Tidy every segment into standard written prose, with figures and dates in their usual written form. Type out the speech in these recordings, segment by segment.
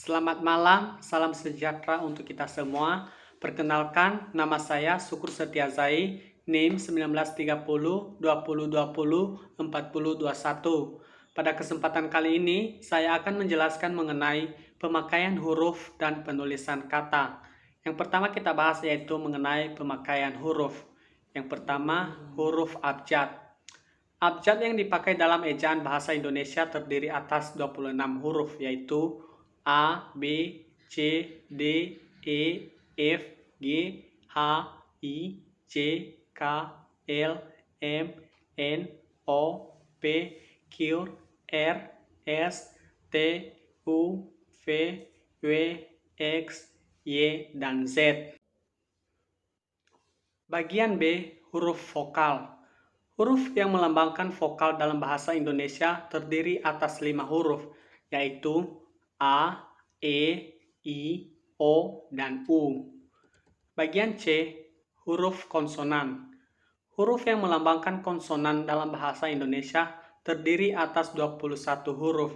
Selamat malam, salam sejahtera untuk kita semua. Perkenalkan, nama saya Syukur Setiazai, NIM 1930 2020 4021. Pada kesempatan kali ini, saya akan menjelaskan mengenai pemakaian huruf dan penulisan kata. Yang pertama kita bahas yaitu mengenai pemakaian huruf. Yang pertama, huruf abjad. Abjad yang dipakai dalam ejaan bahasa Indonesia terdiri atas 26 huruf, yaitu A, B, C, D, E, F, G, H, I, J, K, L, M, N, O, P, Q, R, S, T, U, V, W, X, Y, dan Z. Bagian B, huruf vokal. Huruf yang melambangkan vokal dalam bahasa Indonesia terdiri atas 5 huruf, yaitu A, E, I, O, dan U. Bagian C, huruf konsonan. Huruf yang melambangkan konsonan dalam bahasa Indonesia terdiri atas 21 huruf,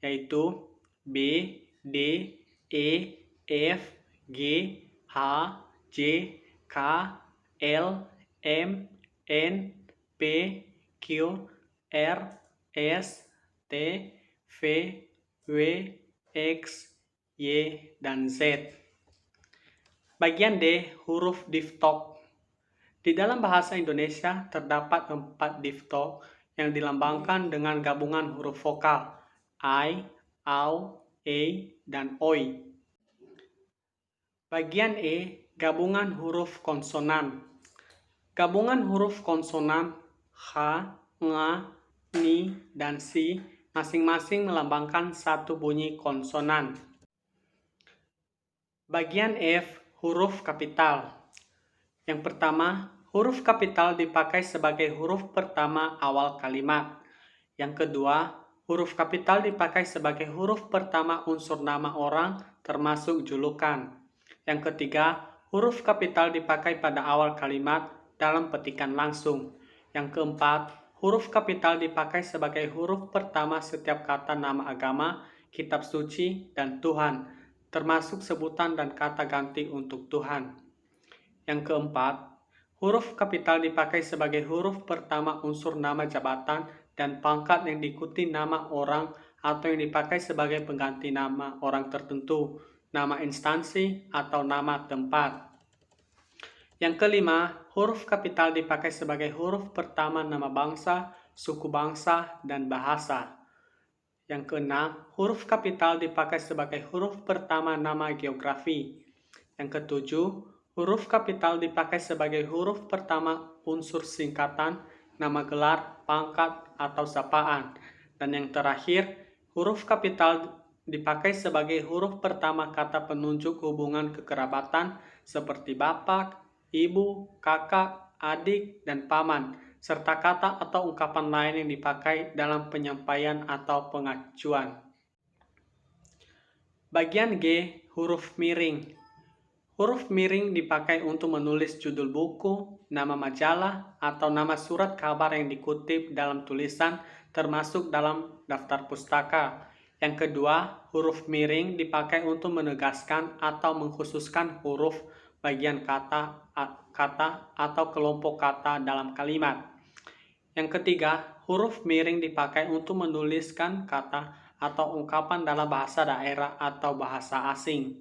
yaitu B, D, E, F, G, H, J, K, L, M, N, P, Q, R, S, T, V, W, X, Y, dan Z. Bagian D, huruf diftong. Di dalam bahasa Indonesia terdapat 4 diftong yang dilambangkan dengan gabungan huruf vokal I, AU, E, dan OI. Bagian E, gabungan huruf konsonan. Gabungan huruf konsonan H, Nga, Ni, dan Si masing-masing melambangkan satu bunyi konsonan. Bagian F, huruf kapital. Yang pertama, huruf kapital dipakai sebagai huruf pertama awal kalimat. Yang kedua, huruf kapital dipakai sebagai huruf pertama unsur nama orang termasuk julukan. Yang ketiga, huruf kapital dipakai pada awal kalimat dalam petikan langsung. Yang keempat, huruf kapital dipakai sebagai huruf pertama setiap kata nama agama, kitab suci, dan Tuhan, termasuk sebutan dan kata ganti untuk Tuhan. Yang keempat, huruf kapital dipakai sebagai huruf pertama unsur nama jabatan dan pangkat yang diikuti nama orang atau yang dipakai sebagai pengganti nama orang tertentu, nama instansi, atau nama tempat. Yang kelima, huruf kapital dipakai sebagai huruf pertama nama bangsa, suku bangsa, dan bahasa. Yang keenam, huruf kapital dipakai sebagai huruf pertama nama geografi. Yang ketujuh, huruf kapital dipakai sebagai huruf pertama unsur singkatan, nama gelar, pangkat, atau sapaan. Dan yang terakhir, huruf kapital dipakai sebagai huruf pertama kata penunjuk hubungan kekerabatan seperti bapak, ibu, kakak, adik, dan paman, serta kata atau ungkapan lain yang dipakai dalam penyampaian atau pengajuan. Bagian G, huruf miring. Huruf miring dipakai untuk menulis judul buku, nama majalah, atau nama surat kabar yang dikutip dalam tulisan termasuk dalam daftar pustaka. Yang kedua, huruf miring dipakai untuk menegaskan atau mengkhususkan huruf, bagian kata atau kelompok kata dalam kalimat. Yang ketiga, huruf miring dipakai untuk menuliskan kata atau ungkapan dalam bahasa daerah atau bahasa asing.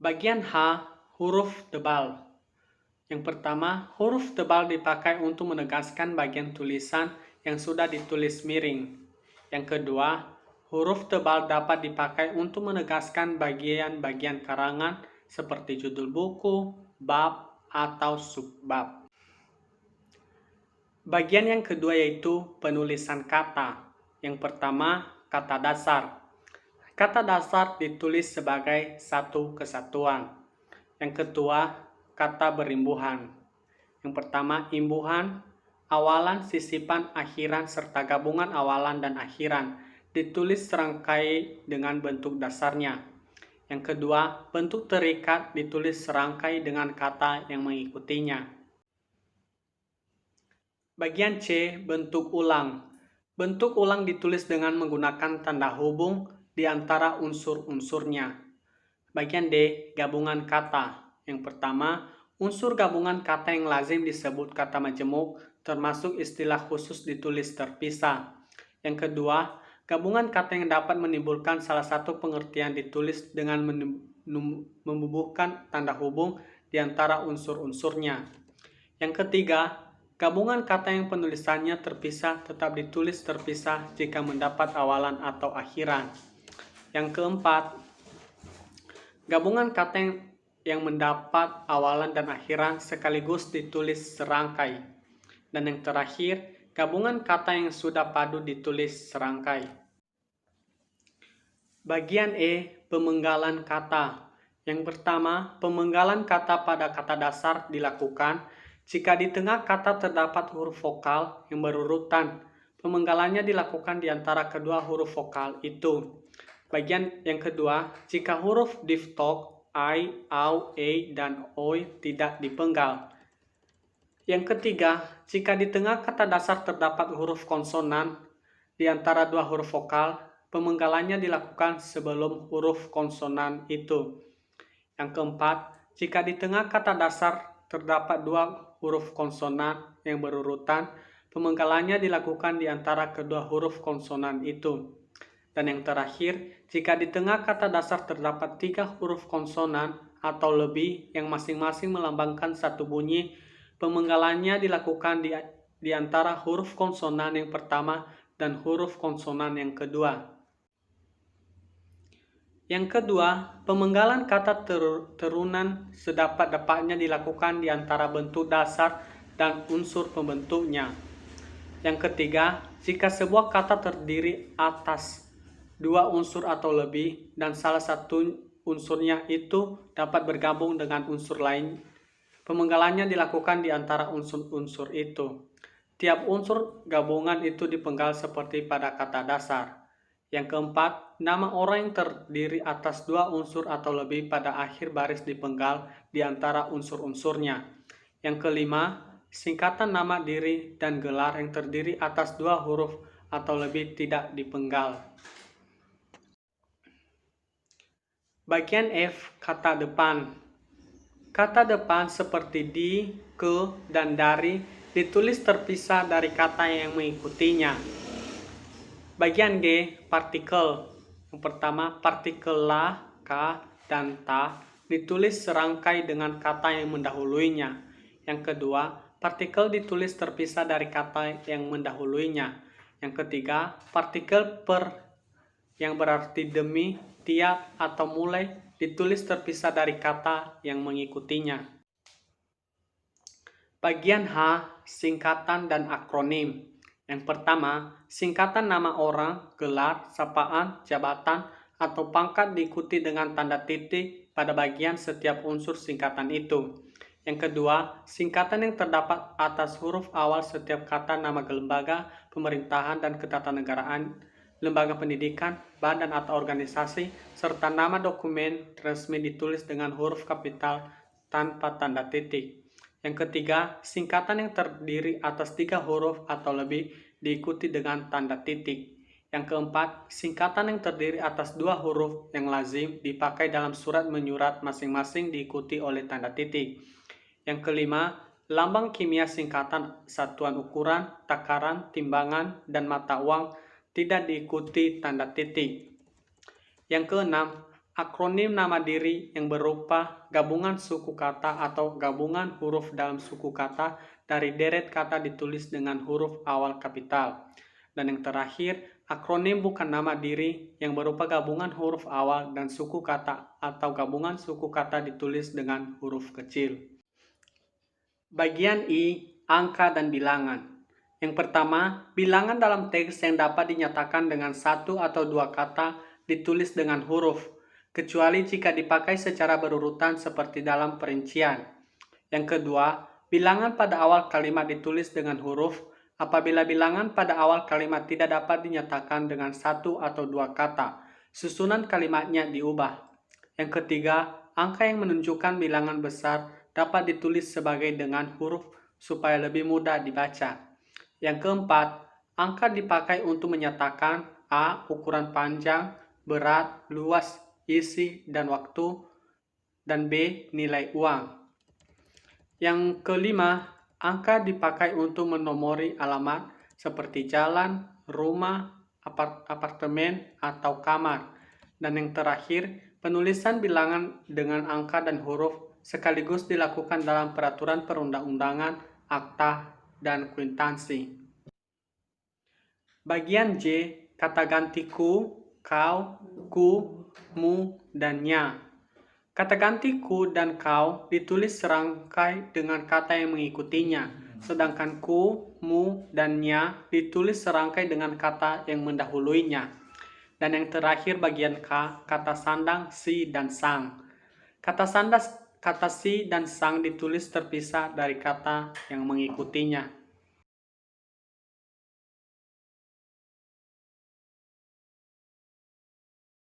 Bagian H, huruf tebal. Yang pertama, huruf tebal dipakai untuk menegaskan bagian tulisan yang sudah ditulis miring. Yang kedua, huruf tebal dapat dipakai untuk menegaskan bagian-bagian karangan seperti judul buku, bab, atau subbab. Bagian yang kedua yaitu penulisan kata. Yang pertama, kata dasar. Kata dasar ditulis sebagai satu kesatuan. Yang kedua, kata berimbuhan. Yang pertama, imbuhan, awalan, sisipan, akhiran, serta gabungan awalan dan akhiran. Ditulis serangkai dengan bentuk dasarnya. Yang kedua, bentuk terikat ditulis serangkai dengan kata yang mengikutinya. Bagian C, bentuk ulang. Bentuk ulang ditulis dengan menggunakan tanda hubung, di antara unsur-unsurnya. Bagian D, gabungan kata. Yang pertama, unsur gabungan kata yang lazim disebut kata majemuk, termasuk istilah khusus ditulis terpisah. Yang kedua, gabungan kata yang dapat menimbulkan salah satu pengertian ditulis dengan membubuhkan tanda hubung di antara unsur-unsurnya. Yang ketiga, gabungan kata yang penulisannya terpisah tetap ditulis terpisah jika mendapat awalan atau akhiran. Yang keempat, gabungan kata yang mendapat awalan dan akhiran sekaligus ditulis serangkai. Dan yang terakhir, gabungan kata yang sudah padu ditulis serangkai. Bagian E, pemenggalan kata. Yang pertama, pemenggalan kata pada kata dasar dilakukan jika di tengah kata terdapat huruf vokal yang berurutan. Pemenggalannya dilakukan di antara kedua huruf vokal itu. Bagian yang kedua, jika huruf diphthong I, au, e, dan oi tidak dipenggal. Yang ketiga, jika di tengah kata dasar terdapat huruf konsonan di antara dua huruf vokal, pemenggalannya dilakukan sebelum huruf konsonan itu. Yang keempat, jika di tengah kata dasar terdapat dua huruf konsonan yang berurutan, pemenggalannya dilakukan di antara kedua huruf konsonan itu. Dan yang terakhir, jika di tengah kata dasar terdapat 3 huruf konsonan atau lebih yang masing-masing melambangkan satu bunyi, pemenggalannya dilakukan di antara huruf konsonan yang pertama dan huruf konsonan yang kedua. Yang kedua, pemenggalan kata terunan sedapat-dapatnya dilakukan di antara bentuk dasar dan unsur pembentuknya. Yang ketiga, jika sebuah kata terdiri atas dua unsur atau lebih dan salah satu unsurnya itu dapat bergabung dengan unsur lain, pemenggalannya dilakukan di antara unsur-unsur itu. Tiap unsur gabungan itu dipenggal seperti pada kata dasar. Yang keempat, nama orang yang terdiri atas dua unsur atau lebih pada akhir baris dipenggal di antara unsur-unsurnya. Yang kelima, singkatan nama diri dan gelar yang terdiri atas dua huruf atau lebih tidak dipenggal. Bagian F, kata depan. Kata depan seperti di, ke, dan dari ditulis terpisah dari kata yang mengikutinya. Bagian G, partikel. Yang pertama, partikel la, ka, dan ta ditulis serangkai dengan kata yang mendahuluinya. Yang kedua, partikel ditulis terpisah dari kata yang mendahuluinya. Yang ketiga, partikel per yang berarti demi, tiap, atau mulai ditulis terpisah dari kata yang mengikutinya. Bagian H, singkatan dan akronim. Yang pertama, singkatan nama orang, gelar, sapaan, jabatan, atau pangkat diikuti dengan tanda titik pada bagian setiap unsur singkatan itu. Yang kedua, singkatan yang terdapat atas huruf awal setiap kata nama lembaga, pemerintahan, dan ketatanegaraan, lembaga pendidikan, badan atau organisasi, serta nama dokumen resmi ditulis dengan huruf kapital tanpa tanda titik. Yang ketiga, singkatan yang terdiri atas 3 huruf atau lebih diikuti dengan tanda titik. Yang keempat, singkatan yang terdiri atas 2 huruf yang lazim dipakai dalam surat menyurat masing-masing diikuti oleh tanda titik. Yang kelima, lambang kimia singkatan satuan ukuran, takaran, timbangan, dan mata uang tidak diikuti tanda titik. Yang keenam, akronim nama diri yang berupa gabungan suku kata atau gabungan huruf dalam suku kata dari deret kata ditulis dengan huruf awal kapital. Dan yang terakhir, akronim bukan nama diri yang berupa gabungan huruf awal dan suku kata atau gabungan suku kata ditulis dengan huruf kecil. Bagian I, angka dan bilangan. Yang pertama, bilangan dalam teks yang dapat dinyatakan dengan satu atau dua kata ditulis dengan huruf, kecuali jika dipakai secara berurutan seperti dalam perincian. Yang kedua, bilangan pada awal kalimat ditulis dengan huruf apabila bilangan pada awal kalimat tidak dapat dinyatakan dengan satu atau dua kata. Susunan kalimatnya diubah. Yang ketiga, angka yang menunjukkan bilangan besar dapat ditulis sebagai dengan huruf supaya lebih mudah dibaca. Yang keempat, angka dipakai untuk menyatakan A. ukuran panjang, berat, luas, isi, dan waktu. Dan B. Nilai uang. Yang kelima, angka dipakai untuk menomori alamat seperti jalan, rumah, apartemen, atau kamar. Dan yang terakhir, penulisan bilangan dengan angka dan huruf sekaligus dilakukan dalam peraturan perundang-undangan, akta, dan kwitansi. Bagian J, kata ganti ku, kau, ku, mu, dan nya. Kata ganti ku dan kau ditulis serangkai dengan kata yang mengikutinya, sedangkan ku, mu, dan nya ditulis serangkai dengan kata yang mendahuluinya. Dan yang terakhir bagian K, kata sandang, si, dan sang. Kata si dan sang ditulis terpisah dari kata yang mengikutinya.